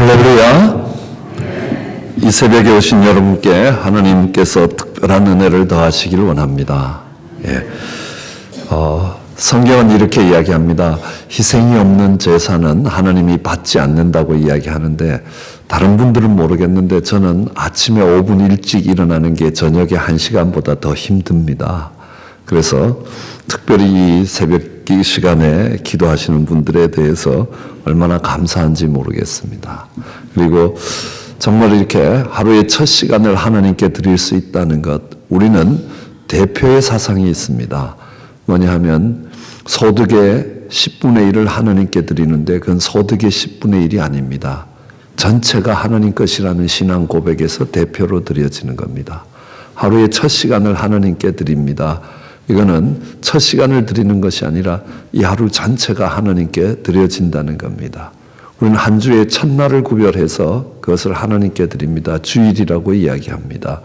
할렐루야. 이 새벽에 오신 여러분께 하나님께서 특별한 은혜를 더하시기를 원합니다. 성경은 이렇게 이야기합니다. 희생이 없는 제사는 하나님이 받지 않는다고 이야기하는데, 다른 분들은 모르겠는데 저는 아침에 5분 일찍 일어나는 게 저녁에 1시간보다 더 힘듭니다. 그래서 특별히 이 새벽 이 시간에 기도하시는 분들에 대해서 얼마나 감사한지 모르겠습니다. 그리고 정말 이렇게 하루의 첫 시간을 하나님께 드릴 수 있다는 것, 우리는 대표의 사상이 있습니다. 뭐냐 하면 소득의 10분의 1을 하나님께 드리는데 그건 소득의 10분의 1이 아닙니다. 전체가 하나님 것이라는 신앙 고백에서 대표로 드려지는 겁니다. 하루의 첫 시간을 하나님께 드립니다. 이거는 첫 시간을 드리는 것이 아니라 이 하루 전체가 하나님께 드려진다는 겁니다. 우리는 한 주의 첫날을 구별해서 그것을 하나님께 드립니다. 주일이라고 이야기합니다.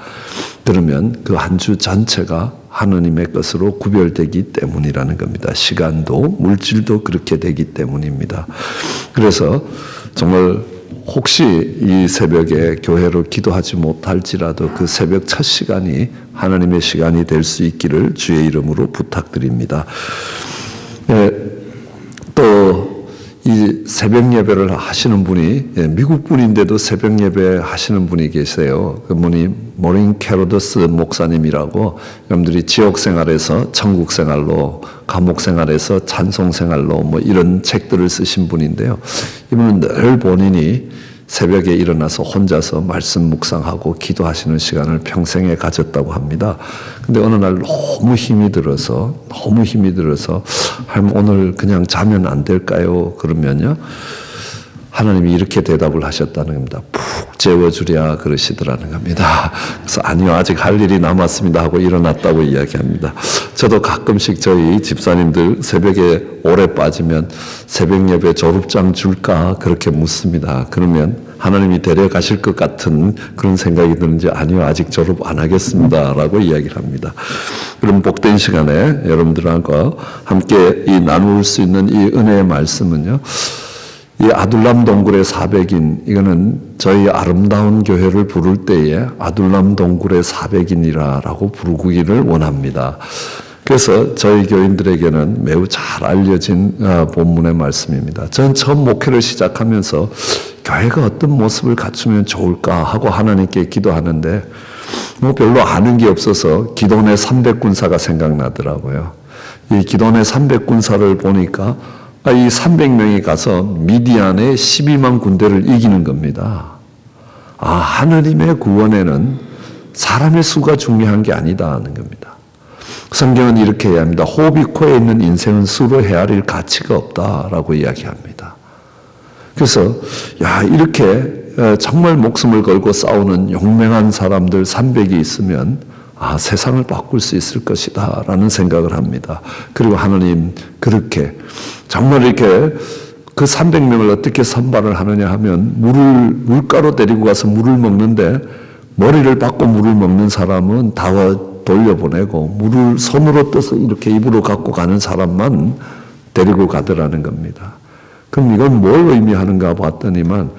그러면 그 한 주 전체가 하나님의 것으로 구별되기 때문이라는 겁니다. 시간도 물질도 그렇게 되기 때문입니다. 그래서 정말 혹시 이 새벽에 교회로 기도하지 못할지라도 그 새벽 첫 시간이 하나님의 시간이 될 수 있기를 주의 이름으로 부탁드립니다. 또 이 새벽 예배를 하시는 분이 미국 분인데도 새벽 예배 하시는 분이 계세요. 그분이 모린 캐로더스 목사님이라고, 여러분들이 지옥 생활에서 천국 생활로, 감옥 생활에서 찬송 생활로 뭐 이런 책들을 쓰신 분인데요. 이분은 늘 본인이 새벽에 일어나서 혼자서 말씀 묵상하고 기도하시는 시간을 평생에 가졌다고 합니다. 근데 어느 날 너무 힘이 들어서 하나님 오늘 그냥 자면 안 될까요? 그러면요, 하나님이 이렇게 대답을 하셨다는 겁니다. 푹 재워주랴 그러시더라는 겁니다. 그래서 아니요, 아직 할 일이 남았습니다 하고 일어났다고 이야기합니다. 저도 가끔씩 저희 집사님들 새벽에 오래 빠지면 새벽 예배 졸업장 줄까 그렇게 묻습니다. 그러면 하나님이 데려가실 것 같은 그런 생각이 드는지, 아니요, 아직 졸업 안 하겠습니다 라고 이야기를 합니다. 그럼 복된 시간에 여러분들과 함께 이 나눌 수 있는 이 은혜의 말씀은요, 이 아둘람 동굴의 400인, 이거는 저희 아름다운 교회를 부를 때에 아둘람 동굴의 400인이라고 부르기를 원합니다. 그래서 저희 교인들에게는 매우 잘 알려진 본문의 말씀입니다. 저는 처음 목회를 시작하면서 교회가 어떤 모습을 갖추면 좋을까 하고 하나님께 기도하는데 뭐 별로 아는 게 없어서 기돈의 300군사가 생각나더라고요. 이 기돈의 300군사를 보니까 이 300명이 가서 미디안의 12만 군대를 이기는 겁니다. 하느님의 구원에는 사람의 수가 중요한 게 아니다는 겁니다. 성경은 이렇게 이야기합니다. 호비코에 있는 인생은 수로 헤아릴 가치가 없다라고 이야기합니다. 그래서 이렇게 정말 목숨을 걸고 싸우는 용맹한 사람들 300이 있으면 세상을 바꿀 수 있을 것이다 라는 생각을 합니다. 그리고 하나님 그렇게 정말 이렇게 그 300명을 어떻게 선발을 하느냐 하면, 물가로 데리고 가서 물을 먹는데 머리를 박고 물을 먹는 사람은 다 돌려보내고 물을 손으로 떠서 이렇게 입으로 갖고 가는 사람만 데리고 가더라는 겁니다. 그럼 이건 뭘 의미하는가 봤더니만,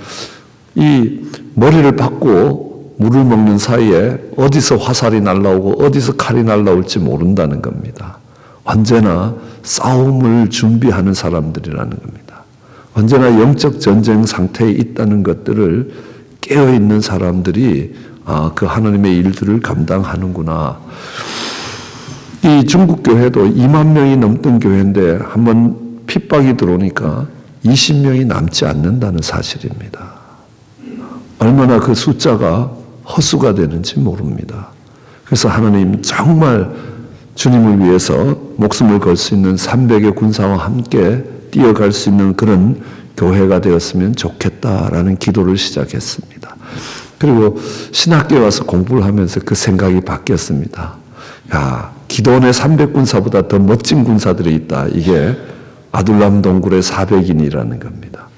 이 머리를 박고 물을 먹는 사이에 어디서 화살이 날라오고 어디서 칼이 날라올지 모른다는 겁니다. 언제나 싸움을 준비하는 사람들이라는 겁니다. 언제나 영적 전쟁 상태에 있다는 것들을 깨어있는 사람들이 그 하나님의 일들을 감당하는구나. 이 중국 교회도 2만 명이 넘던 교회인데 한번 핍박이 들어오니까 20명이 남지 않는다는 사실입니다. 얼마나 그 숫자가 허수가 되는지 모릅니다. 그래서 하나님 정말 주님을 위해서 목숨을 걸 수 있는 300의 군사와 함께 뛰어갈 수 있는 그런 교회가 되었으면 좋겠다라는 기도를 시작했습니다. 그리고 신학교에 와서 공부를 하면서 그 생각이 바뀌었습니다. 기돈의 300군사보다 더 멋진 군사들이 있다. 이게 아둘람 동굴의 400인이라는 겁니다.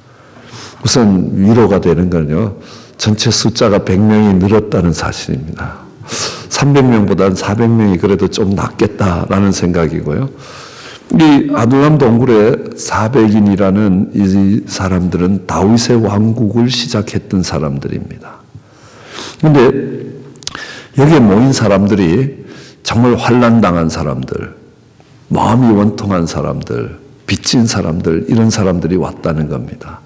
우선 위로가 되는 건요, 전체 숫자가 100명이 늘었다는 사실입니다. 300명보다는 400명이 그래도 좀 낫겠다라는 생각이고요. 이 아둘람 동굴의 400인이라는 이 사람들은 다윗의 왕국을 시작했던 사람들입니다. 그런데 여기에 모인 사람들이 정말 환난당한 사람들, 마음이 원통한 사람들, 빚진 사람들, 이런 사람들이 왔다는 겁니다.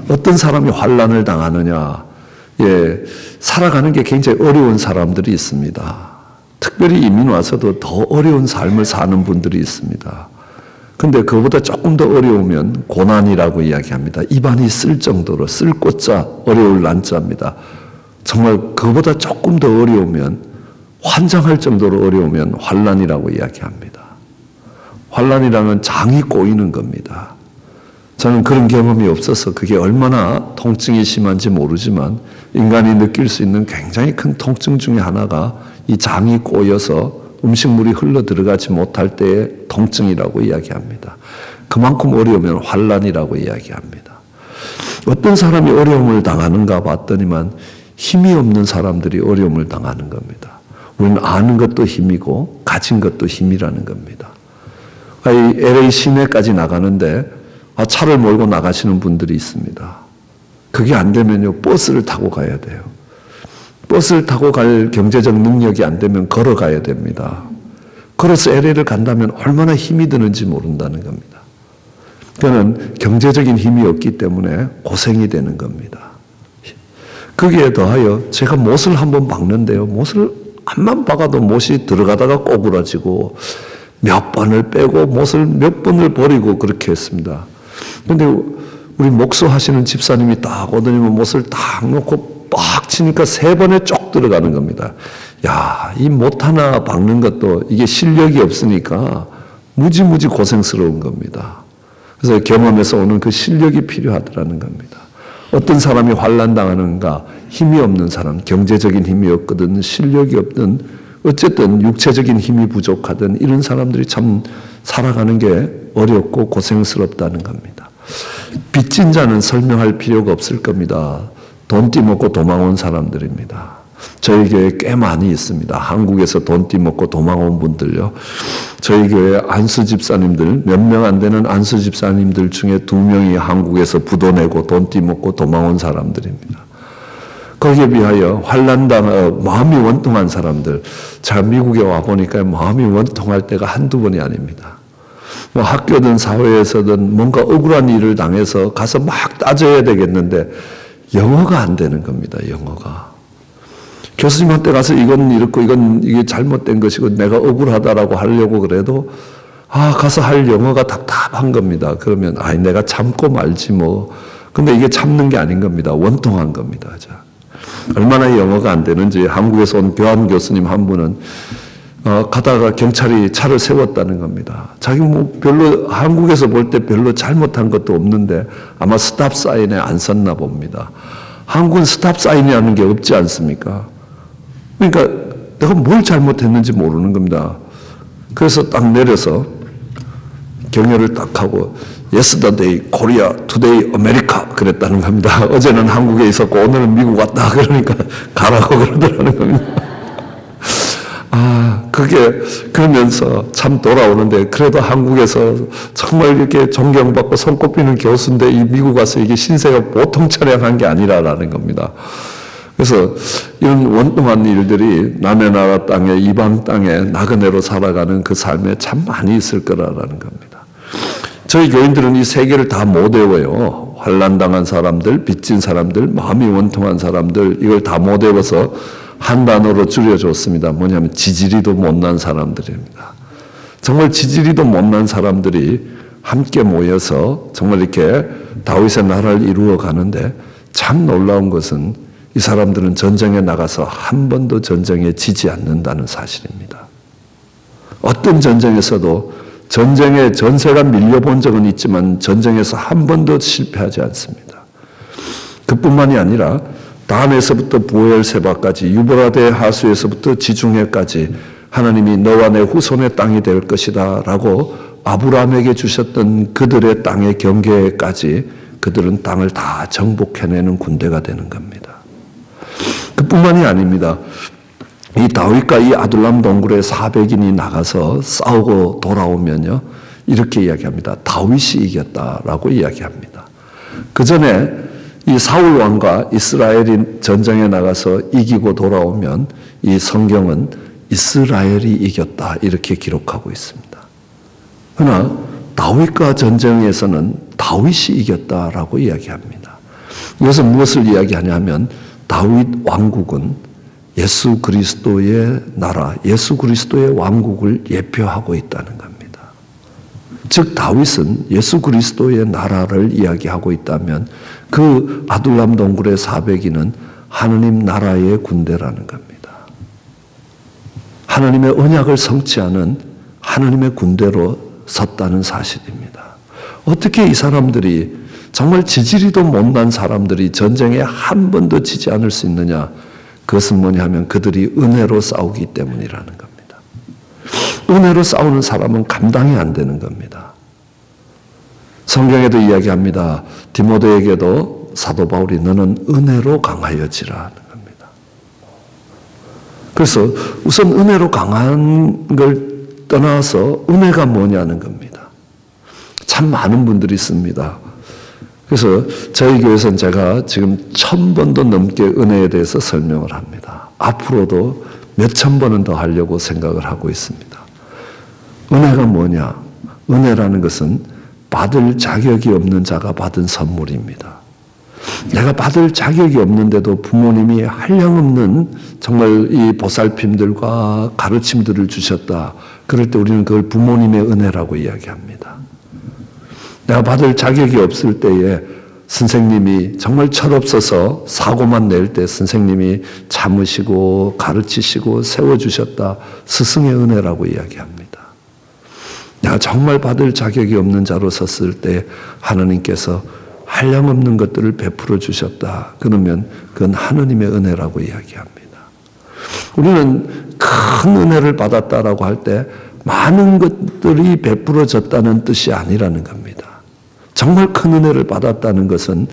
어떤 사람이 환난을 당하느냐? 살아가는 게 굉장히 어려운 사람들이 있습니다. 특별히 이민 와서도 더 어려운 삶을 사는 분들이 있습니다. 근데 그보다 조금 더 어려우면 고난이라고 이야기합니다. 입안이 쓸 정도로, 쓸 꽃자, 어려울 난자입니다. 정말 그보다 조금 더 어려우면, 환장할 정도로 어려우면 환난이라고 이야기합니다. 환난이라는 장이 꼬이는 겁니다. 저는 그런 경험이 없어서 그게 얼마나 통증이 심한지 모르지만 인간이 느낄 수 있는 굉장히 큰 통증 중에 하나가 이 장이 꼬여서 음식물이 흘러 들어가지 못할 때의 통증이라고 이야기합니다. 그만큼 어려우면 환난이라고 이야기합니다. 어떤 사람이 어려움을 당하는가 봤더니만 힘이 없는 사람들이 어려움을 당하는 겁니다. 우리는 아는 것도 힘이고 가진 것도 힘이라는 겁니다. 이 LA 시내까지 나가는데 차를 몰고 나가시는 분들이 있습니다. 그게 안 되면요, 버스를 타고 가야 돼요. 버스를 타고 갈 경제적 능력이 안 되면 걸어가야 됩니다. 걸어서 LA를 간다면 얼마나 힘이 드는지 모른다는 겁니다. 그는 경제적인 힘이 없기 때문에 고생이 되는 겁니다. 거기에 더하여 제가 못을 한번 박는데요, 못을 한번 박아도 못이 들어가다가 꼬부라지고 몇 번을 빼고 못을 몇 번을 버리고 그렇게 했습니다. 그런데 우리 목수하시는 집사님이 딱 오더니만 못을 딱 놓고 빡 치니까 3번에 쪽 들어가는 겁니다. 야, 이 못 하나 박는 것도 이게 실력이 없으니까 무지무지 고생스러운 겁니다. 그래서 경험에서 오는 그 실력이 필요하더라는 겁니다. 어떤 사람이 환난당하는가? 힘이 없는 사람, 경제적인 힘이 없거든, 실력이 없든, 어쨌든 육체적인 힘이 부족하든 이런 사람들이 참 살아가는 게 어렵고 고생스럽다는 겁니다. 빚진 자는 설명할 필요가 없을 겁니다. 돈 띠먹고 도망온 사람들입니다. 저희 교회에 꽤 많이 있습니다. 한국에서 돈 띠먹고 도망온 분들요. 저희 교회 안수 집사님들, 몇 명 안 되는 안수 집사님들 중에 2명이 한국에서 부도 내고 돈 띠먹고 도망온 사람들입니다. 거기에 비하여 마음이 원통한 사람들, 제가 미국에 와보니까 마음이 원통할 때가 한두 번이 아닙니다. 학교든 사회에서든 뭔가 억울한 일을 당해서 가서 막 따져야 되겠는데 영어가 안 되는 겁니다. 영어가. 교수님한테 가서 이건 이렇고 이게 잘못된 것이고 내가 억울하다라고 하려고 그래도 가서 할 영어가 답답한 겁니다. 그러면 내가 참고 말지 뭐. 근데 이게 참는 게 아닌 겁니다. 원통한 겁니다. 자. 얼마나 영어가 안 되는지 한국에서 온 교환 교수님 한 분은 가다가 경찰이 차를 세웠다는 겁니다. 자기 별로 한국에서 볼 때 별로 잘못한 것도 없는데 아마 스탑 사인에 안 썼나 봅니다. 한국은 스탑 사인이라는 게 없지 않습니까? 그러니까 내가 뭘 잘못했는지 모르는 겁니다. 그래서 딱 내려서 경혈을 딱 하고 Yesterday Korea, Today America 그랬다는 겁니다. 어제는 한국에 있었고 오늘은 미국 왔다 그러니까 가라고 그러더라는 겁니다. 그러면서 참 돌아오는데 그래도 한국에서 정말 이렇게 존경받고 손꼽히는 교수인데 이 미국 와서 이게 신세가 보통 처량한 게 아니라라는 겁니다. 그래서 이런 원통한 일들이 남의 나라 땅에 이방 땅에 나그네로 살아가는 그 삶에 참 많이 있을 거라는 겁니다. 저희 교인들은 이 세 개를 다 못 외워요. 환난당한 사람들, 빚진 사람들, 마음이 원통한 사람들 이걸 다 못 외워서 한 단어로 줄여줬습니다. 뭐냐면 지지리도 못난 사람들입니다. 정말 지지리도 못난 사람들이 함께 모여서 정말 이렇게 다윗의 나라를 이루어 가는데 참 놀라운 것은 이 사람들은 전쟁에 나가서 한 번도 전쟁에 지지 않는다는 사실입니다. 어떤 전쟁에서도 전쟁에 전세가 밀려본 적은 있지만 전쟁에서 한 번도 실패하지 않습니다. 그뿐만이 아니라 단에서부터 부엘세바까지 유브라데 하수에서부터 지중해까지 하나님이 너와 내 후손의 땅이 될 것이다 라고 아브라함에게 주셨던 그들의 땅의 경계까지 그들은 땅을 다 정복해내는 군대가 되는 겁니다. 그뿐만이 아닙니다. 이 다윗과 이 아둘람 동굴에 400인이 나가서 싸우고 돌아오면요, 이렇게 이야기합니다. 다윗이 이겼다라고 이야기합니다. 그 전에 이 사울 왕과 이스라엘이 전쟁에 나가서 이기고 돌아오면 이 성경은 이스라엘이 이겼다 이렇게 기록하고 있습니다. 그러나 다윗과 전쟁에서는 다윗이 이겼다라고 이야기합니다. 이것은 무엇을 이야기하냐면 다윗 왕국은 예수 그리스도의 나라, 예수 그리스도의 왕국을 예표하고 있다는 겁니다. 즉 다윗은 예수 그리스도의 나라를 이야기하고 있다면 그 아둘람 동굴의 400인은 하느님 나라의 군대라는 겁니다. 하나님의 언약을 성취하는 하나님의 군대로 섰다는 사실입니다. 어떻게 이 사람들이 정말 지지리도 못난 사람들이 전쟁에 한 번도 지지 않을 수 있느냐? 그것은 뭐냐 하면 그들이 은혜로 싸우기 때문이라는 겁니다. 은혜로 싸우는 사람은 감당이 안 되는 겁니다. 성경에도 이야기합니다. 디모데에게도 사도 바울이 너는 은혜로 강하여지라는 겁니다. 그래서 우선 은혜로 강한 걸 떠나서 은혜가 뭐냐는 겁니다. 참 많은 분들이 있습니다. 그래서 저희 교회에서는 제가 지금 1000번도 넘게 은혜에 대해서 설명을 합니다. 앞으로도 몇천 번은 더 하려고 생각을 하고 있습니다. 은혜가 뭐냐? 은혜라는 것은 받을 자격이 없는 자가 받은 선물입니다. 내가 받을 자격이 없는데도 부모님이 한량없는 정말 이 보살핌들과 가르침들을 주셨다. 그럴 때 우리는 그걸 부모님의 은혜라고 이야기합니다. 내가 받을 자격이 없을 때에 선생님이 정말 철없어서 사고만 낼 때 선생님이 참으시고 가르치시고 세워주셨다. 스승의 은혜라고 이야기합니다. 내가 정말 받을 자격이 없는 자로 섰을 때 하나님께서 한량없는 것들을 베풀어 주셨다. 그러면 그건 하나님의 은혜라고 이야기합니다. 우리는 큰 은혜를 받았다라고 할 때 많은 것들이 베풀어졌다는 뜻이 아니라는 겁니다. 정말 큰 은혜를 받았다는 것은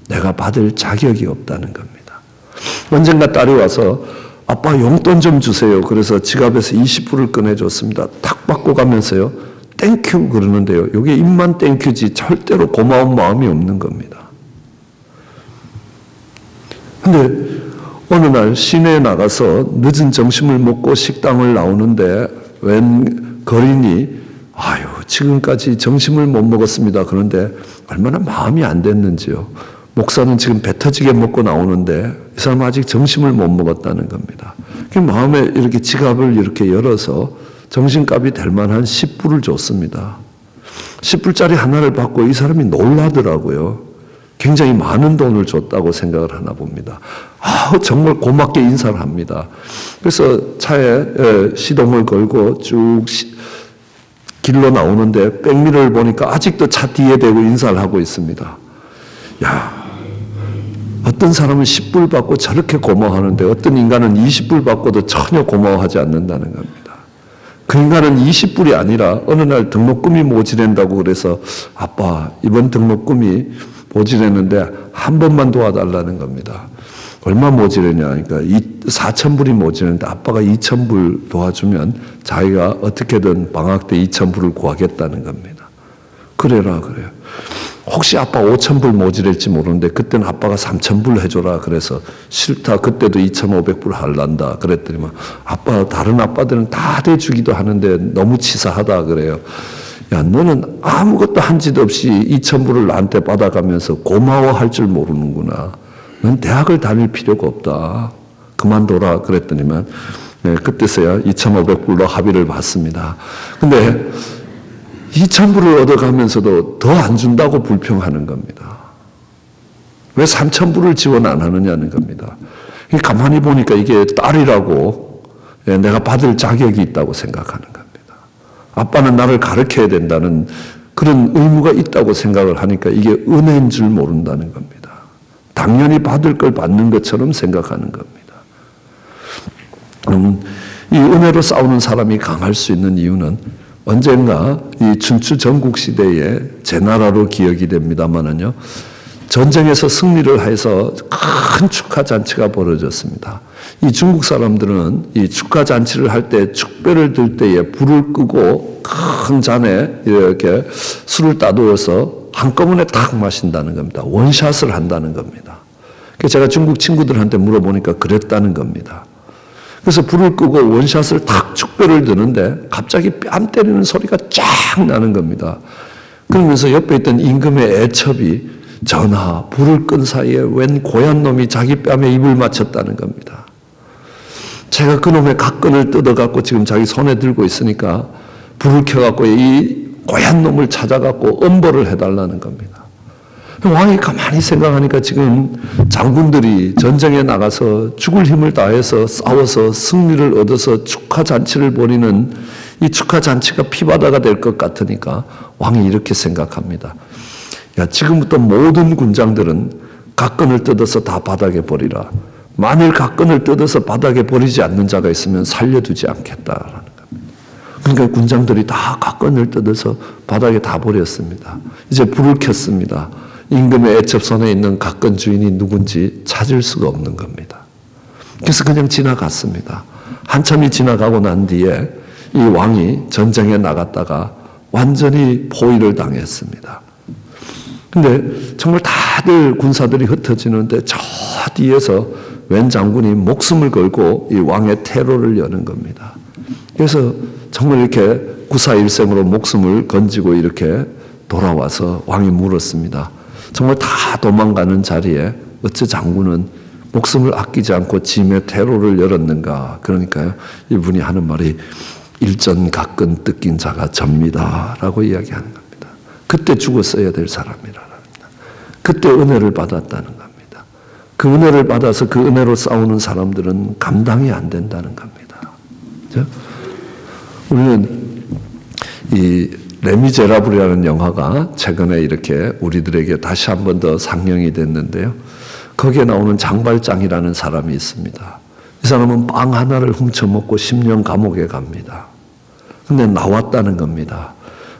내가 받을 자격이 없다는 겁니다. 언젠가 딸이 와서 아빠 용돈 좀 주세요. 그래서 지갑에서 20불을 꺼내줬습니다. 탁 받고 가면서요. 땡큐 그러는데요. 이게 입만 땡큐지 절대로 고마운 마음이 없는 겁니다. 근데 어느 날 시내에 나가서 늦은 점심을 먹고 식당을 나오는데 웬 거린이 아유 지금까지 점심을 못 먹었습니다. 그런데 얼마나 마음이 안 됐는지요. 목사는 지금 배 터지게 먹고 나오는데 이 사람은 아직 점심을 못 먹었다는 겁니다. 그 마음에 이렇게 지갑을 이렇게 열어서 정신값이 될 만한 10불을 줬습니다. 10불짜리 하나를 받고 이 사람이 놀라더라고요. 굉장히 많은 돈을 줬다고 생각을 하나 봅니다. 정말 고맙게 인사를 합니다. 그래서 차에 시동을 걸고 쭉 길로 나오는데 백미러를 보니까 아직도 차 뒤에 대고 인사를 하고 있습니다. 야, 어떤 사람은 10불 받고 저렇게 고마워하는데 어떤 인간은 20불 받고도 전혀 고마워하지 않는다는 겁니다. 그 인간은 20불이 아니라 어느 날 등록금이 모자란다고 그래서 아빠 이번 등록금이 모자랐는데 한 번만 도와달라는 겁니다. 얼마 모자라냐 그러니까 4,000불이 모자랐는데 아빠가 2,000불 도와주면 자기가 어떻게든 방학 때 2,000불을 구하겠다는 겁니다. 그래라 그래요. 혹시 아빠 5,000불 모자랄지 모르는데 그때는 아빠가 3,000불 해줘라 그래서 싫다 그때도 2,500불 할란다 그랬더니만 아빠 다른 아빠들은 다 대주기도 하는데 너무 치사하다 그래요. 야 너는 아무것도 한 짓 없이 2,000불을 나한테 받아가면서 고마워할 줄 모르는구나. 넌 대학을 다닐 필요가 없다. 그만둬라 그랬더니만 네, 그때서야 2,500불로 합의를 받습니다. 근데 2,000불을 얻어가면서도 더 안 준다고 불평하는 겁니다. 왜 3,000불을 지원 안 하느냐는 겁니다. 가만히 보니까 이게 딸이라고 내가 받을 자격이 있다고 생각하는 겁니다. 아빠는 나를 가르쳐야 된다는 그런 의무가 있다고 생각을 하니까 이게 은혜인 줄 모른다는 겁니다. 당연히 받을 걸 받는 것처럼 생각하는 겁니다. 이 은혜로 싸우는 사람이 강할 수 있는 이유는 언젠가 이 춘추 전국 시대에 제 나라로 기억이 됩니다만은요. 전쟁에서 승리를 해서 큰 축하 잔치가 벌어졌습니다. 이 중국 사람들은 이 축하 잔치를 할 때 축배를 들 때에 불을 끄고 큰 잔에 이렇게 술을 따두어서 한꺼번에 딱 마신다는 겁니다. 원샷을 한다는 겁니다. 그래서 제가 중국 친구들한테 물어보니까 그랬다는 겁니다. 그래서 불을 끄고 원샷을 탁 축배를 드는데 갑자기 뺨 때리는 소리가 쫙 나는 겁니다. 그러면서 옆에 있던 임금의 애첩이 전하, 불을 끈 사이에 웬 고얀 놈이 자기 뺨에 입을 맞췄다는 겁니다. 제가 그놈의 각근을 뜯어갖고 지금 자기 손에 들고 있으니까 불을 켜갖고 이 고얀 놈을 찾아갖고 엄벌을 해달라는 겁니다. 왕이 가만히 생각하니까 지금 장군들이 전쟁에 나가서 죽을 힘을 다해서 싸워서 승리를 얻어서 축하잔치를 벌이는 이 축하잔치가 피바다가 될 것 같으니까 왕이 이렇게 생각합니다. 야, 지금부터 모든 군장들은 각근을 뜯어서 다 바닥에 버리라. 만일 각근을 뜯어서 바닥에 버리지 않는 자가 있으면 살려두지 않겠다라는 겁니다. 그러니까 군장들이 다 각근을 뜯어서 바닥에 다 버렸습니다. 이제 불을 켰습니다. 임금의 애첩선에 있는 각근 주인이 누군지 찾을 수가 없는 겁니다. 그래서 그냥 지나갔습니다. 한참이 지나가고 난 뒤에 이 왕이 전쟁에 나갔다가 완전히 포위를 당했습니다. 근데 정말 다들 군사들이 흩어지는데 저 뒤에서 웬 장군이 목숨을 걸고 이 왕의 퇴로를 여는 겁니다. 그래서 정말 이렇게 구사일생으로 목숨을 건지고 이렇게 돌아와서 왕이 물었습니다. 정말 다 도망가는 자리에 어째 장군은 목숨을 아끼지 않고 짐의 퇴로를 열었는가. 그러니까요, 이분이 하는 말이 일전각근 뜯긴 자가 접니다 라고 이야기하는 겁니다. 그때 죽었어야 될 사람이라는 겁니다. 그때 은혜를 받았다는 겁니다. 그 은혜를 받아서 그 은혜로 싸우는 사람들은 감당이 안 된다는 겁니다. 그렇죠? 우리는 이 레미제라블이라는 영화가 최근에 이렇게 우리들에게 다시 한 번 더 상영이 됐는데요. 거기에 나오는 장발장이라는 사람이 있습니다. 이 사람은 빵 하나를 훔쳐먹고 10년 감옥에 갑니다. 근데 나왔다는 겁니다.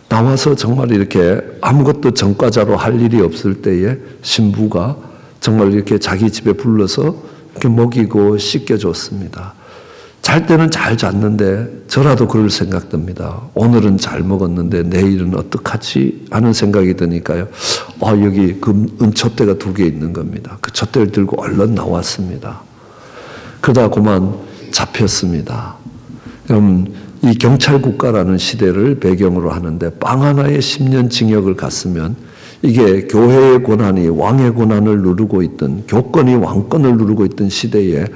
나와서 정말 이렇게 아무것도 전과자로 할 일이 없을 때에 신부가 정말 이렇게 자기 집에 불러서 이렇게 먹이고 씻겨줬습니다. 잘 때는 잘 잤는데 저라도 그럴 생각 듭니다. 오늘은 잘 먹었는데 내일은 어떡하지 하는 생각이 드니까요. 여기 그 은촛대가 2개 있는 겁니다. 그 촛대를 들고 얼른 나왔습니다. 그러다 그만 잡혔습니다. 이 경찰국가라는 시대를 배경으로 하는데 빵 하나에 10년 징역을 갔으면 이게 교회의 권한이 왕의 권한을 누르고 있던, 교권이 왕권을 누르고 있던 시대에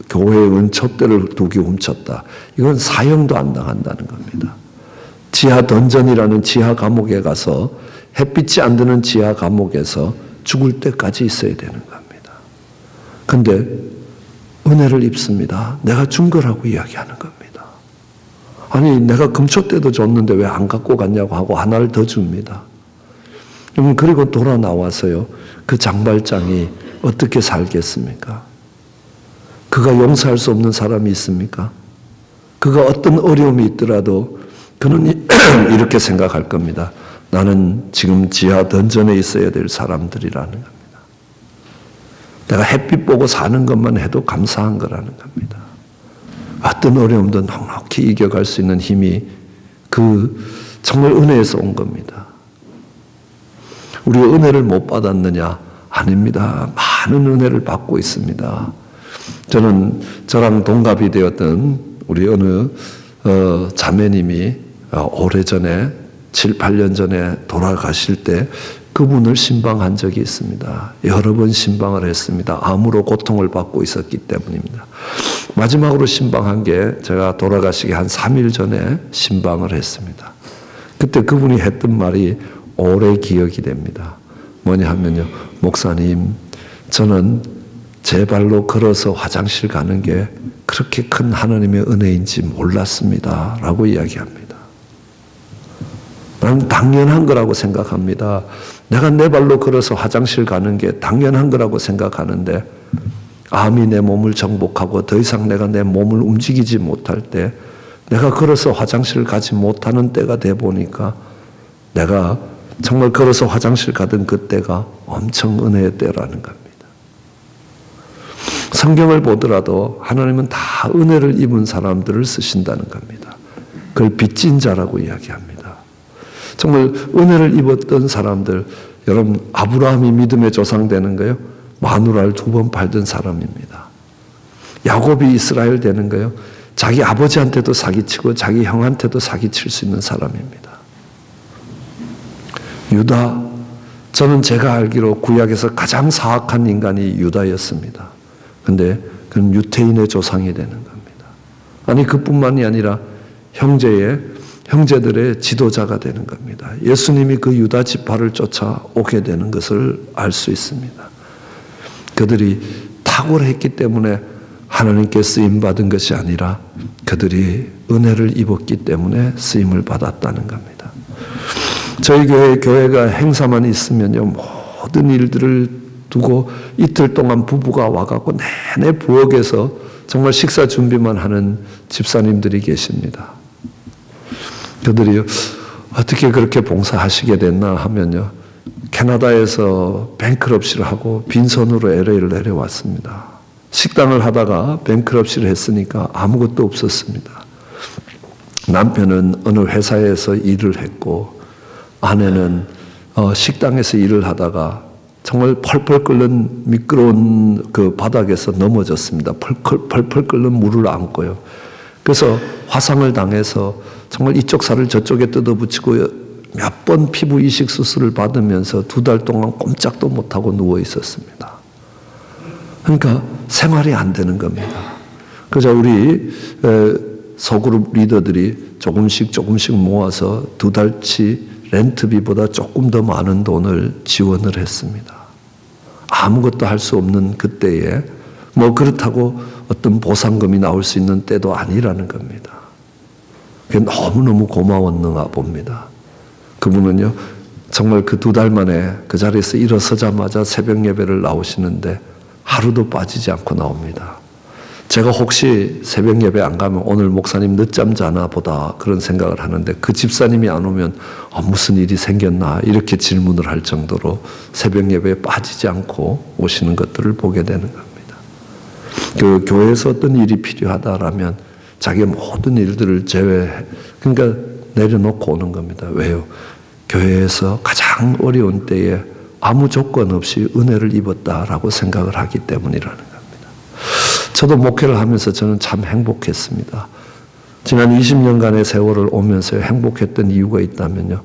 교회의 은촛대를 2개 훔쳤다. 이건 사형도 안 당한다는 겁니다. 지하 던전이라는 지하 감옥에 가서 햇빛이 안 드는 지하 감옥에서 죽을 때까지 있어야 되는 겁니다. 근데 은혜를 입습니다. 내가 준 거라고 이야기하는 겁니다. 아니, 내가 금촛대도 줬는데 왜 안 갖고 갔냐고 하고 하나를 더 줍니다. 그리고 돌아 나와서요, 그 장발장이 어떻게 살겠습니까? 그가 용서할 수 없는 사람이 있습니까? 그가 어떤 어려움이 있더라도 그는 이렇게 생각할 겁니다. 나는 지금 지하 던전에 있어야 될 사람들이라는 겁니다. 내가 햇빛 보고 사는 것만 해도 감사한 거라는 겁니다. 어떤 어려움도 넉넉히 이겨갈 수 있는 힘이 그 정말 은혜에서 온 겁니다. 우리가 은혜를 못 받았느냐? 아닙니다. 많은 은혜를 받고 있습니다. 저는 저랑 동갑이 되었던 우리 어느 자매님이 오래전에 7, 8년 전에 돌아가실 때 그분을 신방한 적이 있습니다. 여러 번 신방을 했습니다. 암으로 고통을 받고 있었기 때문입니다. 마지막으로 신방한 게 제가 돌아가시기 한 3일 전에 신방을 했습니다. 그때 그분이 했던 말이 오래 기억이 됩니다. 뭐냐 하면요, 목사님, 저는 제 발로 걸어서 화장실 가는 게 그렇게 큰 하나님의 은혜인지 몰랐습니다 라고 이야기합니다. 나는 당연한 거라고 생각합니다. 내가 내 발로 걸어서 화장실 가는 게 당연한 거라고 생각하는데 암이 내 몸을 정복하고 더 이상 내가 내 몸을 움직이지 못할 때, 내가 걸어서 화장실 가지 못하는 때가 돼 보니까 내가 정말 걸어서 화장실 가던 그 때가 엄청 은혜의 때라는 겁니다. 성경을 보더라도 하나님은 다 은혜를 입은 사람들을 쓰신다는 겁니다. 그걸 빚진 자라고 이야기합니다. 정말 은혜를 입었던 사람들, 여러분 아브라함이 믿음의 조상 되는 거요? 마누라를 2번 팔던 사람입니다. 야곱이 이스라엘 되는 거요? 자기 아버지한테도 사기치고 자기 형한테도 사기칠 수 있는 사람입니다. 유다, 저는 제가 알기로 구약에서 가장 사악한 인간이 유다였습니다. 근데 그는 유태인의 조상이 되는 겁니다. 아니 그뿐만이 아니라 형제들의 지도자가 되는 겁니다. 예수님이 그 유다 지파를 쫓아오게 되는 것을 알 수 있습니다. 그들이 탁월했기 때문에 하나님께 쓰임받은 것이 아니라 그들이 은혜를 입었기 때문에 쓰임을 받았다는 겁니다. 저희 교회가 행사만 있으면요, 모든 일들을 두고 이틀 동안 부부가 와갖고 내내 부엌에서 정말 식사 준비만 하는 집사님들이 계십니다. 그들이 어떻게 그렇게 봉사하시게 됐나 하면요, 캐나다에서 뱅크럽시를 하고 빈손으로 LA를 내려왔습니다. 식당을 하다가 뱅크럽시를 했으니까 아무것도 없었습니다. 남편은 어느 회사에서 일을 했고 아내는 식당에서 일을 하다가 정말 펄펄 끓는 미끄러운 그 바닥에서 넘어졌습니다. 펄펄 끓는 물을 안고요. 그래서 화상을 당해서 정말 이쪽 살을 저쪽에 뜯어붙이고 몇 번 피부 이식 수술을 받으면서 2달 동안 꼼짝도 못하고 누워 있었습니다. 그러니까 생활이 안 되는 겁니다. 그래서 우리 소그룹 리더들이 조금씩 모아서 2달치 렌트비보다 조금 더 많은 돈을 지원을 했습니다. 아무것도 할 수 없는 그때에 뭐 그렇다고 어떤 보상금이 나올 수 있는 때도 아니라는 겁니다. 그게 너무너무 고마웠는가 봅니다. 그분은요, 정말 그 2달 만에 그 자리에서 일어서자마자 새벽 예배를 나오시는데 하루도 빠지지 않고 나옵니다. 제가 혹시 새벽 예배 안 가면 오늘 목사님 늦잠 자나 보다 그런 생각을 하는데 그 집사님이 안 오면 무슨 일이 생겼나 이렇게 질문을 할 정도로 새벽 예배에 빠지지 않고 오시는 것들을 보게 되는 겁니다. 그 교회에서 어떤 일이 필요하다라면 자기의 모든 일들을 그러니까 내려놓고 오는 겁니다. 왜요? 교회에서 가장 어려운 때에 아무 조건 없이 은혜를 입었다라고 생각을 하기 때문이라는 겁니다. 저도 목회를 하면서 저는 참 행복했습니다. 지난 20년간의 세월을 오면서 행복했던 이유가 있다면요,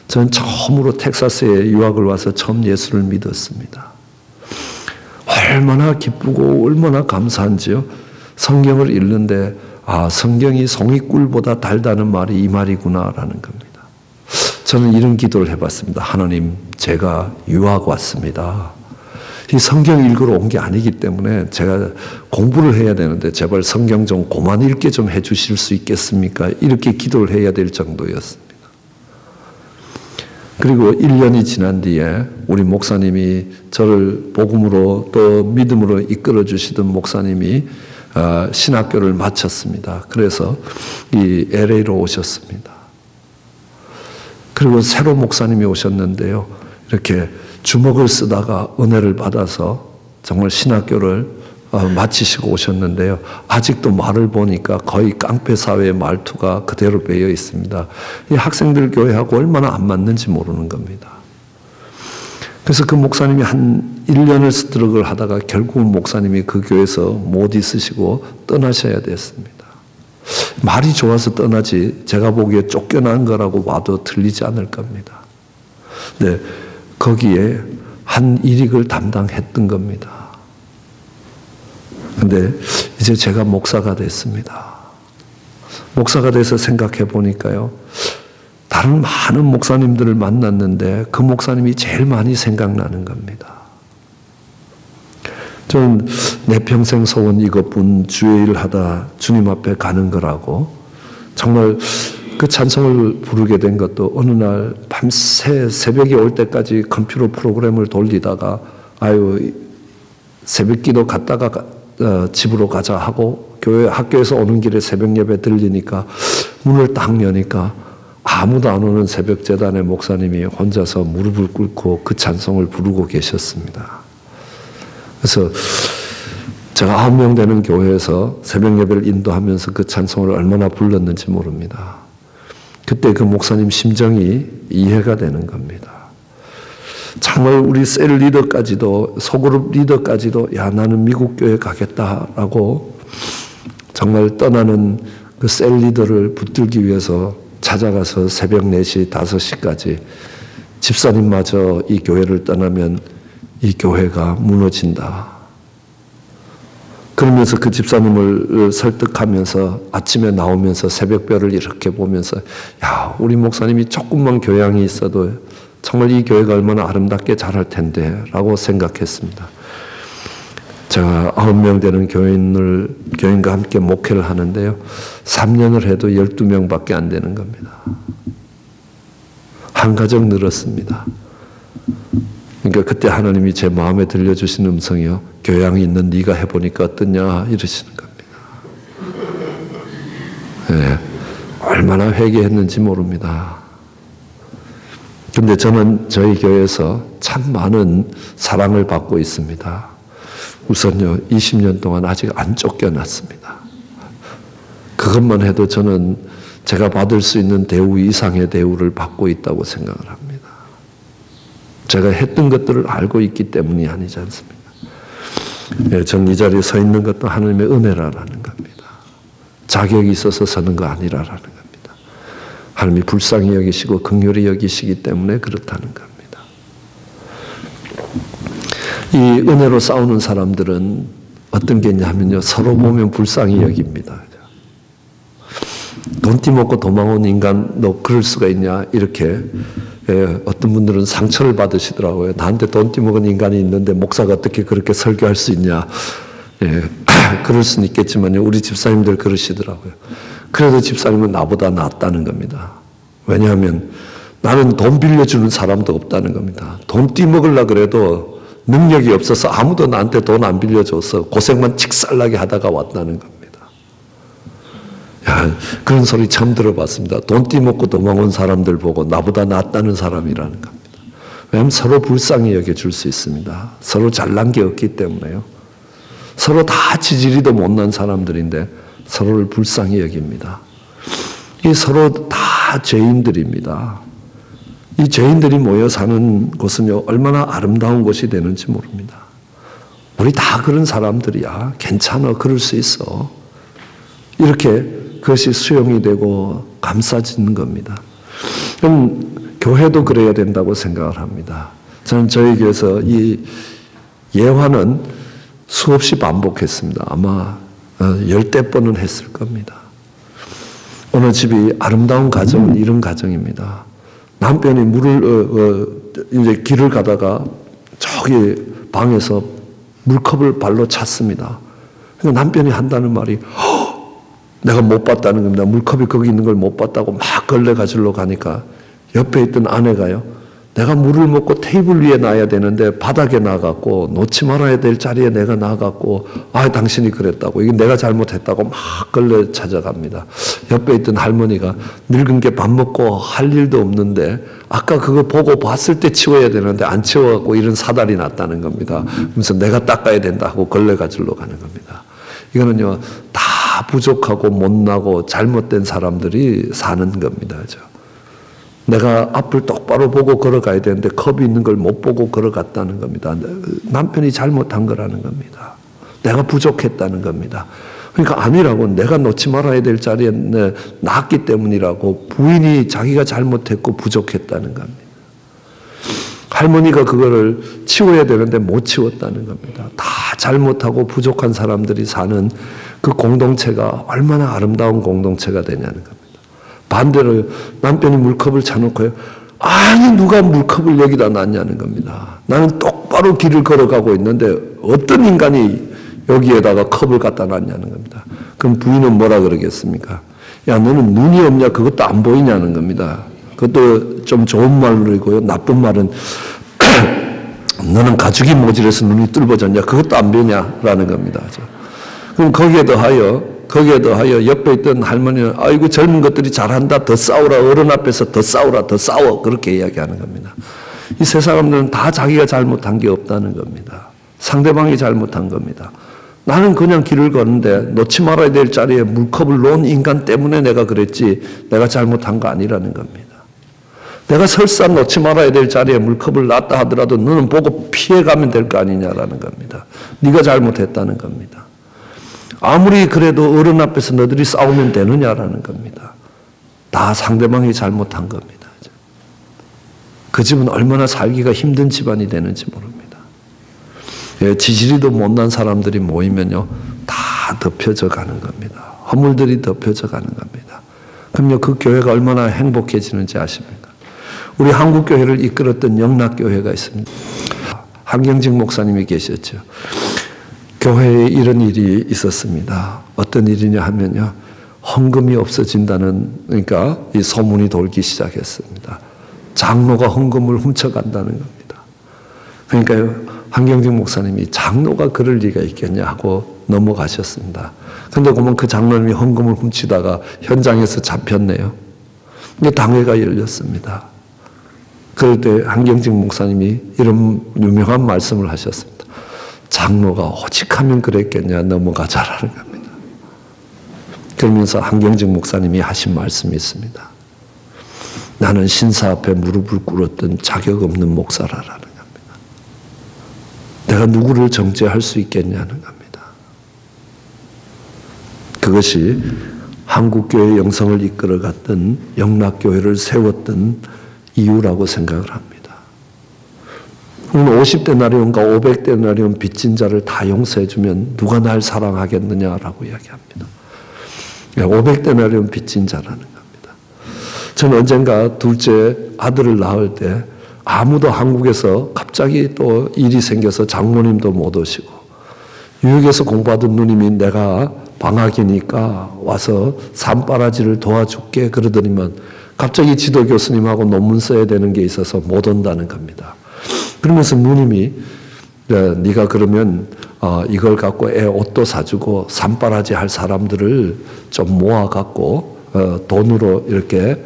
저는 처음으로 텍사스에 유학을 와서 처음 예수를 믿었습니다. 얼마나 기쁘고 얼마나 감사한지요. 성경을 읽는데 성경이 송이꿀보다 달다는 말이 이 말이구나라는 겁니다. 저는 이런 기도를 해봤습니다. 하나님, 제가 유학 왔습니다. 이 성경 읽으러 온 게 아니기 때문에 제가 공부를 해야 되는데 제발 성경 좀 그만 읽게 좀 해주실 수 있겠습니까? 이렇게 기도를 해야 될 정도였습니다. 그리고 1년이 지난 뒤에 우리 목사님이 저를 복음으로 또 믿음으로 이끌어 주시던 목사님이 신학교를 마쳤습니다. 그래서 이 LA로 오셨습니다. 그리고 새로 목사님이 오셨는데요, 이렇게 주먹을 쓰다가 은혜를 받아서 정말 신학교를 마치시고 오셨는데요, 아직도 말을 보니까 거의 깡패 사회의 말투가 그대로 배어 있습니다. 이 학생들 교회하고 얼마나 안 맞는지 모르는 겁니다. 그래서 그 목사님이 한 1년을 스트럭을 하다가 결국은 목사님이 그 교회에서 못 있으시고 떠나셔야 됐습니다. 말이 좋아서 떠나지 제가 보기에 쫓겨난 거라고 봐도 틀리지 않을 겁니다. 네, 거기에 한 일익을 담당했던 겁니다. 근데 이제 제가 목사가 됐습니다. 목사가 돼서 생각해 보니까요, 다른 많은 목사님들을 만났는데 그 목사님이 제일 많이 생각나는 겁니다. 저는 내 평생 소원 이것뿐, 주의 일 하다 주님 앞에 가는 거라고, 정말 그 찬송을 부르게 된 것도 어느 날 밤새 새벽이 올 때까지 컴퓨터 프로그램을 돌리다가 새벽 기도 갔다가 집으로 가자 하고 학교에서 오는 길에 새벽 예배 들리니까 문을 딱 여니까 아무도 안 오는 새벽 재단의 목사님이 혼자서 무릎을 꿇고 그 찬송을 부르고 계셨습니다. 그래서 제가 9명 되는 교회에서 새벽 예배를 인도하면서 그 찬송을 얼마나 불렀는지 모릅니다. 그때 그 목사님 심정이 이해가 되는 겁니다. 정말 우리 셀 리더까지도, 소그룹 리더까지도 야 나는 미국 교회 가겠다라고 정말 떠나는 그 셀 리더를 붙들기 위해서 찾아가서 새벽 4시, 5시까지 집사님마저 이 교회를 떠나면 이 교회가 무너진다. 그러면서 그 집사님을 설득하면서 아침에 나오면서 새벽별을 이렇게 보면서 야 우리 목사님이 조금만 교양이 있어도 정말 이 교회가 얼마나 아름답게 자랄 텐데 라고 생각했습니다. 제가 9명 되는 교인과 함께 목회를 하는데요. 3년을 해도 12명밖에 안 되는 겁니다. 한 가정 늘었습니다. 그러니까 그때 하나님이 제 마음에 들려주신 음성이요. 교양이 있는 네가 해보니까 어떠냐 이러시는 겁니다. 네, 얼마나 회개했는지 모릅니다. 근데 저는 저희 교회에서 참 많은 사랑을 받고 있습니다. 우선요, 20년 동안 아직 안 쫓겨났습니다. 그것만 해도 저는 제가 받을 수 있는 대우 이상의 대우를 받고 있다고 생각을 합니다. 제가 했던 것들을 알고 있기 때문이 아니지 않습니까? 예, 전 이 자리에 서 있는 것도 하나님의 은혜라는 겁니다. 자격이 있어서 서는 거 아니라는 겁니다. 하나님이 불쌍히 여기시고 긍휼히 여기시기 때문에 그렇다는 겁니다. 이 은혜로 싸우는 사람들은 어떤 게 있냐면요. 서로 보면 불쌍히 여깁니다. 돈 띠먹고 도망온 인간 너 그럴 수가 있냐 이렇게 어떤 분들은 상처를 받으시더라고요. 나한테 돈 띠먹은 인간이 있는데 목사가 어떻게 그렇게 설교할 수 있냐. 그럴 수는 있겠지만요. 우리 집사님들 그러시더라고요. 그래도 집사님은 나보다 낫다는 겁니다. 왜냐하면 나는 돈 빌려주는 사람도 없다는 겁니다. 돈 띠먹으려고 그래도 능력이 없어서 아무도 나한테 돈 안 빌려줘서 고생만 칙살나게 하다가 왔다는 겁니다. 야, 그런 소리 참 들어봤습니다. 돈 띠먹고 도망온 사람들 보고 나보다 낫다는 사람이라는 겁니다. 왜냐하면 서로 불쌍히 여겨줄 수 있습니다. 서로 잘난 게 없기 때문에요. 서로 다 지지리도 못난 사람들인데 서로를 불쌍히 여깁니다. 이 서로 다 죄인들입니다. 이 죄인들이 모여 사는 곳은요, 얼마나 아름다운 곳이 되는지 모릅니다. 우리 다 그런 사람들이야. 괜찮아. 그럴 수 있어. 이렇게 그것이 수용이 되고 감싸지는 겁니다. 그럼 교회도 그래야 된다고 생각을 합니다. 저는 저희 교회에서 이 예화는 수없이 반복했습니다. 아마 10대 번은 했을 겁니다. 어느 집이 아름다운 가정은 이런 가정입니다. 남편이 이제 길을 가다가 저기 방에서 물컵을 발로 찼습니다. 그러니까 남편이 한다는 말이 내가 못 봤다는 겁니다. 물컵이 거기 있는 걸 못 봤다고 막 걸레 가지러 가니까 옆에 있던 아내가요. 내가 물을 먹고 테이블 위에 놔야 되는데 바닥에 놔갖고 놓지 말아야 될 자리에 내가 놔갖고 당신이 그랬다고 이게 내가 잘못했다고 막 걸레 찾아갑니다. 옆에 있던 할머니가 늙은 게 밥 먹고 할 일도 없는데 아까 그거 보고 봤을 때 치워야 되는데 안 치워갖고 이런 사달이 났다는 겁니다. 그래서 내가 닦아야 된다 하고 걸레 가지러 가는 겁니다. 이거는요 다 부족하고 못나고 잘못된 사람들이 사는 겁니다. 내가 앞을 똑바로 보고 걸어가야 되는데 컵이 있는 걸 못 보고 걸어갔다는 겁니다. 남편이 잘못한 거라는 겁니다. 내가 부족했다는 겁니다. 그러니까 아니라고 내가 놓지 말아야 될 자리에 놨기 때문이라고 부인이 자기가 잘못했고 부족했다는 겁니다. 할머니가 그거를 치워야 되는데 못 치웠다는 겁니다. 다 잘못하고 부족한 사람들이 사는 그 공동체가 얼마나 아름다운 공동체가 되냐는 겁니다. 반대로 남편이 물컵을 차놓고요. 아니 누가 물컵을 여기다 놨냐는 겁니다. 나는 똑바로 길을 걸어가고 있는데 어떤 인간이 여기에다가 컵을 갖다 놨냐는 겁니다. 그럼 부인은 뭐라 그러겠습니까? 야 너는 눈이 없냐 그것도 안 보이냐는 겁니다. 그것도 좀 좋은 말이고요. 나쁜 말은 너는 가죽이 모질해서 눈이 뚫어졌냐 그것도 안 보이냐라는 겁니다. 그럼 거기에 더하여 옆에 있던 할머니는 아이고 젊은 것들이 잘한다 더 싸우라 어른 앞에서 더 싸우라 더 싸워 그렇게 이야기하는 겁니다. 이 세 사람들은 다 자기가 잘못한 게 없다는 겁니다. 상대방이 잘못한 겁니다. 나는 그냥 길을 걷는데 놓지 말아야 될 자리에 물컵을 놓은 인간 때문에 내가 그랬지 내가 잘못한 거 아니라는 겁니다. 내가 설사 놓지 말아야 될 자리에 물컵을 놨다 하더라도 너는 보고 피해가면 될 거 아니냐라는 겁니다. 네가 잘못했다는 겁니다. 아무리 그래도 어른 앞에서 너들이 싸우면 되느냐라는 겁니다. 다 상대방이 잘못한 겁니다. 그 집은 얼마나 살기가 힘든 집안이 되는지 모릅니다. 지지리도 못난 사람들이 모이면요 다 덮여져 가는 겁니다. 허물들이 덮여져 가는 겁니다. 그럼요 그 교회가 얼마나 행복해지는지 아십니까? 우리 한국교회를 이끌었던 영락교회가 있습니다. 한경직 목사님이 계셨죠. 교회에 이런 일이 있었습니다. 어떤 일이냐 하면요. 헌금이 없어진다는 그러니까 이 소문이 돌기 시작했습니다. 장로가 헌금을 훔쳐간다는 겁니다. 그러니까요. 한경직 목사님이 장로가 그럴 리가 있겠냐 하고 넘어가셨습니다. 그런데 보면 그 장로님이 헌금을 훔치다가 현장에서 잡혔네요. 이제 당회가 열렸습니다. 그럴 때 한경직 목사님이 이런 유명한 말씀을 하셨습니다. 장로가 오직 하면 그랬겠냐 넘어가자라는 겁니다. 그러면서 한경직 목사님이 하신 말씀이 있습니다. 나는 신사 앞에 무릎을 꿇었던 자격 없는 목사라라는 겁니다. 내가 누구를 정죄할 수 있겠냐는 겁니다. 그것이 한국교회 영성을 이끌어갔던 영락교회를 세웠던 이유라고 생각을 합니다. 50데나리온과 500데나리온 빚진 자를 다 용서해주면 누가 날 사랑하겠느냐라고 이야기합니다. 500데나리온 빚진 자라는 겁니다. 저는 언젠가 둘째 아들을 낳을 때 아무도 한국에서 갑자기 또 일이 생겨서 장모님도 못 오시고 유역에서 공부하던 누님이 내가 방학이니까 와서 산바라지를 도와줄게 그러더니만 갑자기 지도 교수님하고 논문 써야 되는 게 있어서 못 온다는 겁니다. 그러면서 누님이 네가 그러면 이걸 갖고 애 옷도 사주고 산바라지 할 사람들을 좀 모아갖고 돈으로 이렇게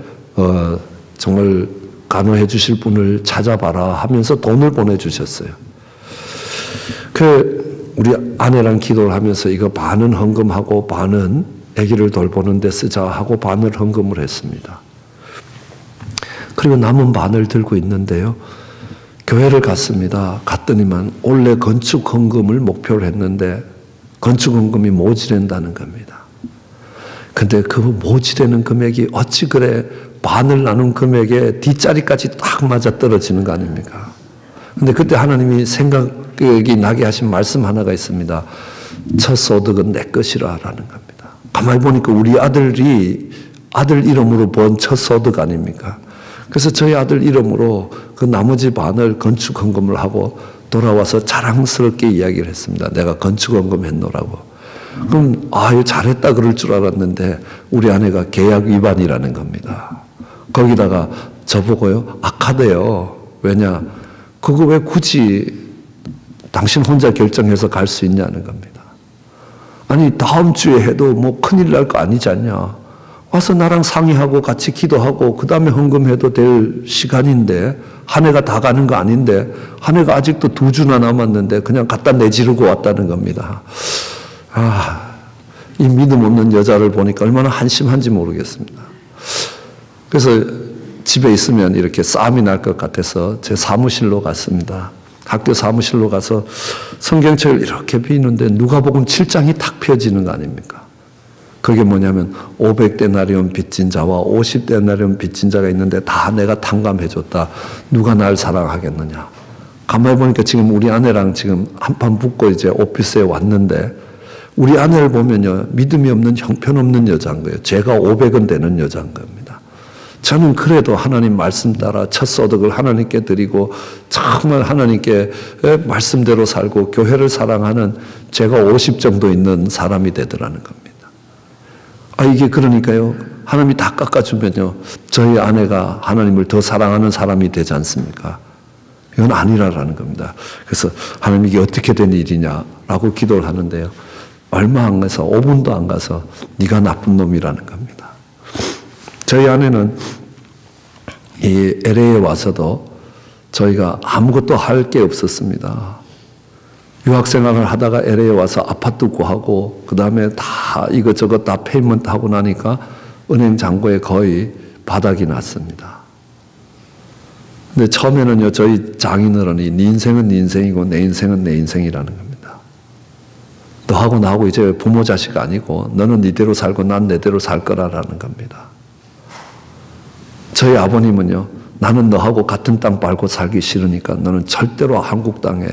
정말 간호해 주실 분을 찾아봐라 하면서 돈을 보내주셨어요. 우리 아내랑 기도를 하면서 이거 반은 헌금하고 반은 아기를 돌보는 데 쓰자 하고 반을 헌금을 했습니다. 그리고 남은 반을 들고 있는데요. 교회를 갔습니다. 갔더니만 원래 건축 헌금을 목표로 했는데 건축 헌금이 모자란다는 겁니다. 근데 그 모자라는 금액이 어찌 그래 반을 나눈 금액에 뒷자리까지 딱 맞아 떨어지는 거 아닙니까? 근데 그때 하나님이 생각이 나게 하신 말씀 하나가 있습니다. 첫 소득은 내 것이라라는 겁니다. 가만히 보니까 우리 아들 이름으로 번 첫 소득 아닙니까? 그래서 저희 아들 이름으로 그 나머지 반을 건축 헌금을 하고 돌아와서 자랑스럽게 이야기를 했습니다. 내가 건축 헌금 했노라고. 그럼 이거 잘했다 그럴 줄 알았는데 우리 아내가 계약 위반이라는 겁니다. 거기다가 저보고요. 악하대요. 왜냐? 그거 왜 굳이 당신 혼자 결정해서 갈 수 있냐는 겁니다. 아니 다음 주에 해도 뭐 큰일 날 거 아니지 않냐. 와서 나랑 상의하고 같이 기도하고 그 다음에 헌금해도 될 시간인데 한 해가 다 가는 거 아닌데 한 해가 아직도 2주나 남았는데 그냥 갖다 내지르고 왔다는 겁니다. 이 믿음 없는 여자를 보니까 얼마나 한심한지 모르겠습니다. 그래서 집에 있으면 이렇게 싸움이 날 것 같아서 제 사무실로 갔습니다. 학교 사무실로 가서 성경책을 이렇게 비는데 누가복음 7장이 탁 펴지는 거 아닙니까? 그게 뭐냐면 500데나리온 빚진 자와 50데나리온 빚진 자가 있는데 다 내가 탕감해줬다. 누가 날 사랑하겠느냐. 가만히 보니까 지금 우리 아내랑 지금 한판 붙고 이제 오피스에 왔는데 우리 아내를 보면요. 믿음이 없는 형편없는 여자인 거예요. 제가 500은 되는 여자인 겁니다. 저는 그래도 하나님 말씀 따라 첫 소득을 하나님께 드리고 정말 하나님께 말씀대로 살고 교회를 사랑하는 제가 50 정도 있는 사람이 되더라는 겁니다. 이게 그러니까요. 하나님이 다 깎아주면요. 저희 아내가 하나님을 더 사랑하는 사람이 되지 않습니까? 이건 아니라라는 겁니다. 그래서 하나님 이게 어떻게 된 일이냐라고 기도를 하는데요. 얼마 안 가서 5분도 안 가서 네가 나쁜 놈이라는 겁니다. 저희 아내는 이 LA에 와서도 저희가 아무것도 할 게 없었습니다. 유학생활을 하다가 LA에 와서 아파트 구하고 그 다음에 다 이것저것 다 페이먼트 하고 나니까 은행 잔고에 거의 바닥이 났습니다. 근데 처음에는요, 저희 장인어른이 네 인생은 네 인생이고 내 인생은 내 인생이라는 겁니다. 너하고 나하고 이제 부모 자식 아니고 너는 네대로 살고 난 내대로 살 거라는 겁니다. 저희 아버님은요, 나는 너하고 같은 땅 밟고 살기 싫으니까 너는 절대로 한국 땅에,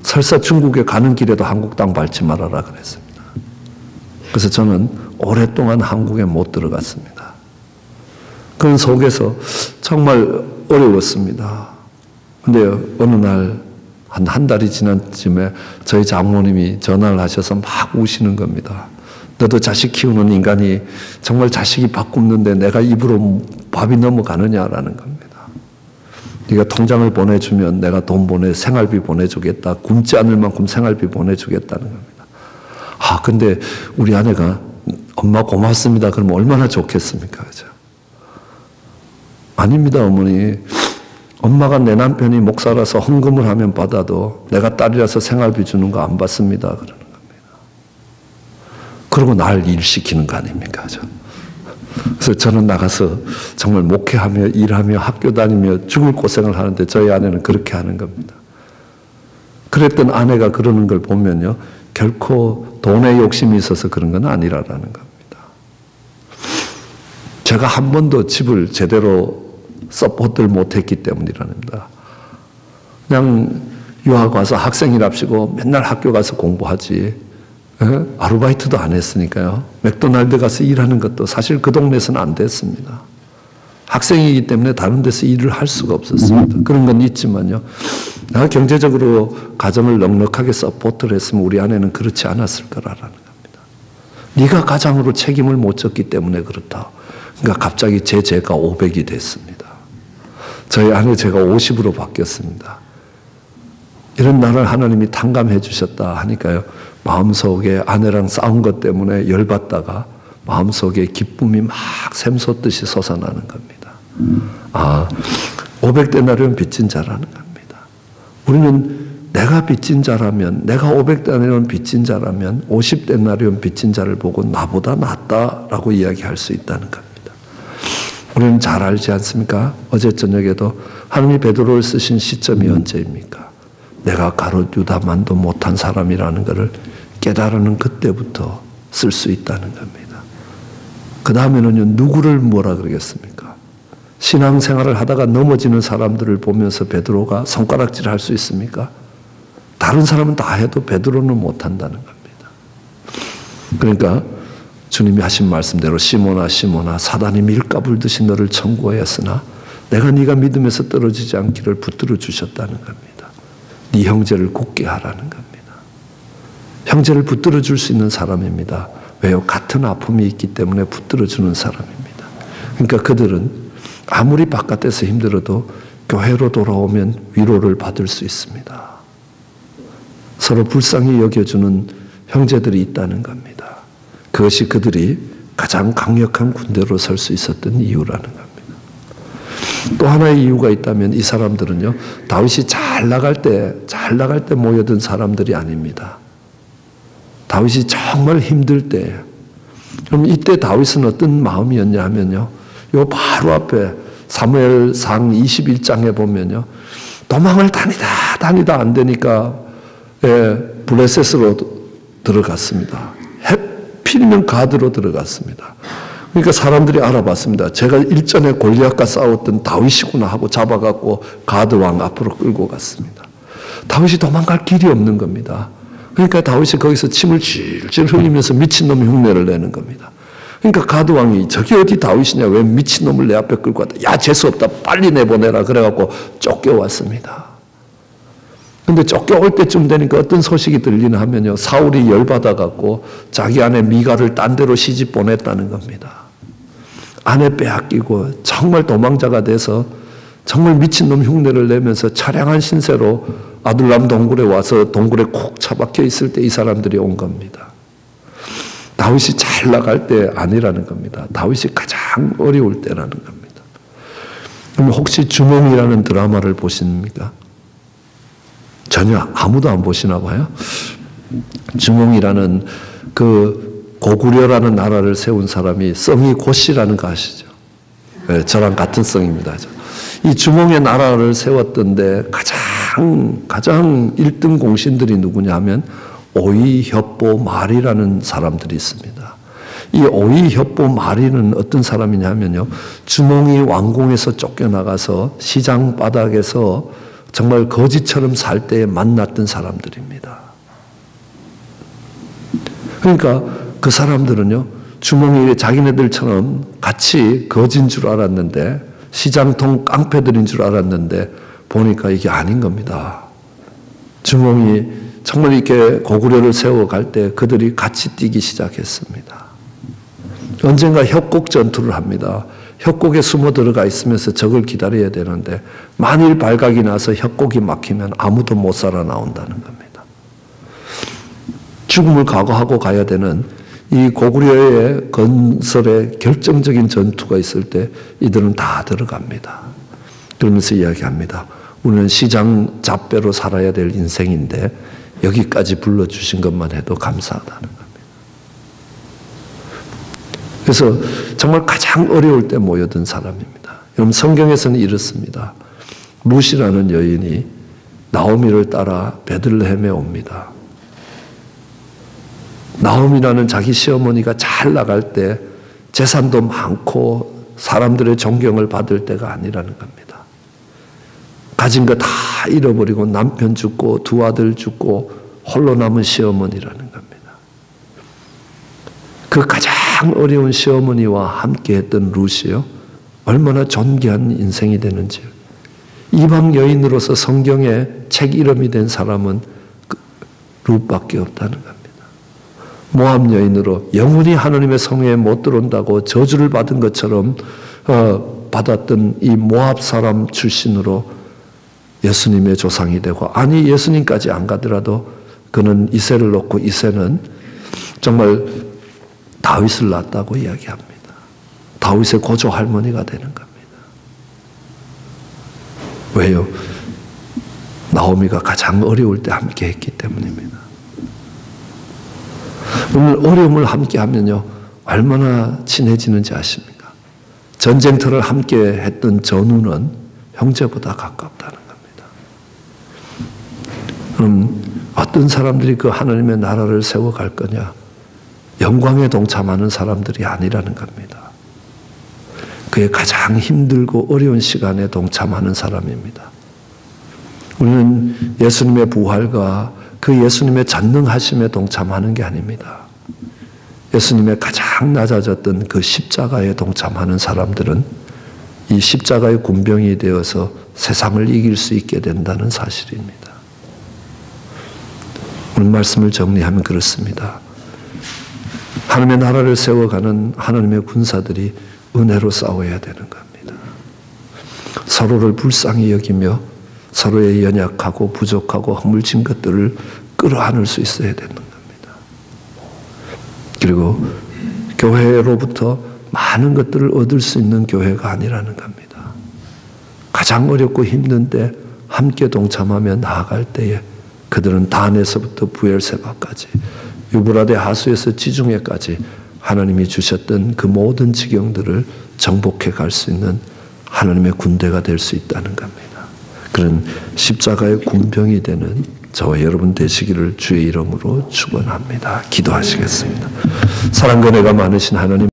설사 중국에 가는 길에도 한국 땅 밟지 말아라 그랬습니다. 그래서 저는 오랫동안 한국에 못 들어갔습니다. 그런 속에서 정말 어려웠습니다. 근데 어느 날 한 달이 지난 쯤에 저희 장모님이 전화를 하셔서 막 우시는 겁니다. 너도 자식 키우는 인간이 정말 자식이 밥 굶는데 내가 입으로 밥이 넘어가느냐라는 겁니다. 네가 통장을 보내주면 내가 돈 생활비 보내주겠다. 굶지 않을 만큼 생활비 보내주겠다는 겁니다. 근데 우리 아내가 엄마 고맙습니다. 그러면 얼마나 좋겠습니까? 그죠? 아닙니다, 어머니. 엄마가 내 남편이 목사라서 헌금을 하면 받아도 내가 딸이라서 생활비 주는 거 안 받습니다. 그러는 겁니다. 그리고 날 일시키는 거 아닙니까? 그죠? 그래서 저는 나가서 정말 목회하며 일하며 학교 다니며 죽을 고생을 하는데 저희 아내는 그렇게 하는 겁니다. 그랬던 아내가 그러는 걸 보면요, 결코 돈에 욕심이 있어서 그런 건 아니라는 겁니다. 제가 한 번도 집을 제대로 서포트를 못했기 때문이랍니다. 그냥 유학 와서 학생이랍시고 맨날 학교 가서 공부하지, 아르바이트도 안 했으니까요. 맥도날드 가서 일하는 것도 사실 그 동네에서는 안 됐습니다. 학생이기 때문에 다른 데서 일을 할 수가 없었습니다. 그런 건 있지만요, 내가 경제적으로 가정을 넉넉하게 서포트를 했으면 우리 아내는 그렇지 않았을 거라는 겁니다. 네가 가장으로 책임을 못 졌기 때문에 그렇다. 그러니까 갑자기 제 죄가 500이 됐습니다. 저희 아내 죄가 50으로 바뀌었습니다. 이런 나를 하나님이 탕감해 주셨다 하니까요, 마음속에 아내랑 싸운 것 때문에 열받다가 마음속에 기쁨이 막 샘솟듯이 솟아나는 겁니다. 500데나리온 빚진 자라는 겁니다. 우리는 내가 빚진 자라면, 내가 500데나리온 빚진 자라면 50데나리온 빚진 자를 보고 나보다 낫다라고 이야기할 수 있다는 겁니다. 우리는 잘 알지 않습니까? 어제 저녁에도 하나님이 베드로를 쓰신 시점이 언제입니까? 내가 가룟 유다만도 못한 사람이라는 것을 깨달으는 그때부터 쓸 수 있다는 겁니다. 그 다음에는요, 누구를 뭐라 그러겠습니까? 신앙생활을 하다가 넘어지는 사람들을 보면서 베드로가 손가락질 할 수 있습니까? 다른 사람은 다 해도 베드로는 못한다는 겁니다. 그러니까 주님이 하신 말씀대로 시몬아 시몬아 사단이 밀가불듯이 너를 청구하였으나 내가 네가 믿음에서 떨어지지 않기를 붙들어 주셨다는 겁니다. 네 형제를 굳게 하라는 겁니다. 형제를 붙들어 줄 수 있는 사람입니다. 왜요? 같은 아픔이 있기 때문에 붙들어 주는 사람입니다. 그러니까 그들은 아무리 바깥에서 힘들어도 교회로 돌아오면 위로를 받을 수 있습니다. 서로 불쌍히 여겨주는 형제들이 있다는 겁니다. 그것이 그들이 가장 강력한 군대로 설 수 있었던 이유라는 겁니다. 또 하나의 이유가 있다면 이 사람들은요, 다윗이 잘 나갈 때 모여든 사람들이 아닙니다. 다윗이 정말 힘들 때, 그럼 이때 다윗은 어떤 마음이었냐 하면요, 요 바로 앞에 사무엘상 21장에 보면요, 도망을 다니다 안 되니까 블레셋으로 들어갔습니다. 필이면 가드로 들어갔습니다. 그러니까 사람들이 알아봤습니다. 제가 일전에 골리앗과 싸웠던 다윗이구나 하고 잡아갖고 가드 왕 앞으로 끌고 갔습니다. 다윗이 도망갈 길이 없는 겁니다. 그러니까 다윗이 거기서 침을 질질 흘리면서 미친놈 흉내를 내는 겁니다. 그러니까 가드 왕이 저기 어디 다윗이냐, 왜 미친놈을 내 앞에 끌고 왔다. 야, 재수없다, 빨리 내보내라 그래갖고 쫓겨왔습니다. 근데 쫓겨올 때쯤 되니까 어떤 소식이 들리나 하면요, 사울이 열받아갖고 자기 아내 미가를 딴 데로 시집 보냈다는 겁니다. 아내 빼앗기고 정말 도망자가 돼서 정말 미친놈 흉내를 내면서 차량한 신세로 아둘람 동굴에 와서 동굴에 콕 처박혀 있을 때 이 사람들이 온 겁니다. 다윗이 잘 나갈 때 아니라는 겁니다. 다윗이 가장 어려울 때라는 겁니다. 그럼 혹시 주몽이라는 드라마를 보십니까? 전혀 아무도 안 보시나 봐요. 주몽이라는 그 고구려라는 나라를 세운 사람이 성이 고씨라는 거 아시죠? 네, 저랑 같은 성입니다. 이 주몽의 나라를 세웠던데 가장 1등 공신들이 누구냐 하면 오이, 협보, 마리라는 사람들이 있습니다. 이 오이, 협보, 마리는 어떤 사람이냐면요, 주몽이 왕궁에서 쫓겨나가서 시장 바닥에서 정말 거지처럼 살 때에 만났던 사람들입니다. 그러니까 그 사람들은요, 주몽이 자기네들처럼 같이 거진 줄 알았는데, 시장통 깡패들인 줄 알았는데 보니까 이게 아닌 겁니다. 주몽이 정말 이렇게 고구려를 세워갈 때 그들이 같이 뛰기 시작했습니다. 언젠가 협곡 전투를 합니다. 협곡에 숨어 들어가 있으면서 적을 기다려야 되는데 만일 발각이 나서 협곡이 막히면 아무도 못 살아나온다는 겁니다. 죽음을 각오하고 가야 되는 이 고구려의 건설에 결정적인 전투가 있을 때 이들은 다 들어갑니다. 그러면서 이야기합니다. 우리는 시장 잡배로 살아야 될 인생인데 여기까지 불러주신 것만 해도 감사하다는 겁니다. 그래서 정말 가장 어려울 때 모여든 사람입니다. 여러분, 성경에서는 이렇습니다. 룻이라는 여인이 나오미를 따라 베들레헴에 옵니다. 나오미라는 자기 시어머니가 잘 나갈 때 재산도 많고 사람들의 존경을 받을 때가 아니라는 겁니다. 가진 거 다 잃어버리고 남편 죽고 두 아들 죽고 홀로 남은 시어머니라는 겁니다. 그 가장 어려운 시어머니와 함께했던 룻이요, 얼마나 존귀한 인생이 되는지. 이방 여인으로서 성경에 책 이름이 된 사람은 룻밖에 없다는 겁니다. 모압 여인으로 영원히 하나님의 성회에 못 들어온다고 저주를 받은 것처럼 받았던 이 모압 사람 출신으로 예수님의 조상이 되고, 아니 예수님까지 안 가더라도 그는 이새를 놓고 이새는 정말 다윗을 낳았다고 이야기합니다. 다윗의 고조 할머니가 되는 겁니다. 왜요? 나오미가 가장 어려울 때 함께 했기 때문입니다. 오늘 어려움을 함께 하면요, 얼마나 친해지는지 아십니까? 전쟁터를 함께 했던 전우는 형제보다 가깝다는 겁니다. 그럼 어떤 사람들이 그 하나님의 나라를 세워갈 거냐? 영광에 동참하는 사람들이 아니라는 겁니다. 그의 가장 힘들고 어려운 시간에 동참하는 사람입니다. 우리는 예수님의 부활과 그 예수님의 전능하심에 동참하는 게 아닙니다. 예수님의 가장 낮아졌던 그 십자가에 동참하는 사람들은 이 십자가의 군병이 되어서 세상을 이길 수 있게 된다는 사실입니다. 오늘 말씀을 정리하면 그렇습니다. 하나님의 나라를 세워가는 하나님의 군사들이 은혜로 싸워야 되는 겁니다. 서로를 불쌍히 여기며 서로의 연약하고 부족하고 허물진 것들을 끌어안을 수 있어야 되는 겁니다. 그리고 교회로부터 많은 것들을 얻을 수 있는 교회가 아니라는 겁니다. 가장 어렵고 힘든데 함께 동참하며 나아갈 때에 그들은 단에서부터 부엘세바까지, 유브라데 하수에서 지중해까지 하나님이 주셨던 그 모든 지경들을 정복해 갈 수 있는 하나님의 군대가 될 수 있다는 겁니다. 그런 십자가의 군병이 되는 저와 여러분 되시기를 주의 이름으로 축원합니다. 기도하시겠습니다. 사랑과 은혜가 많으신 하나님,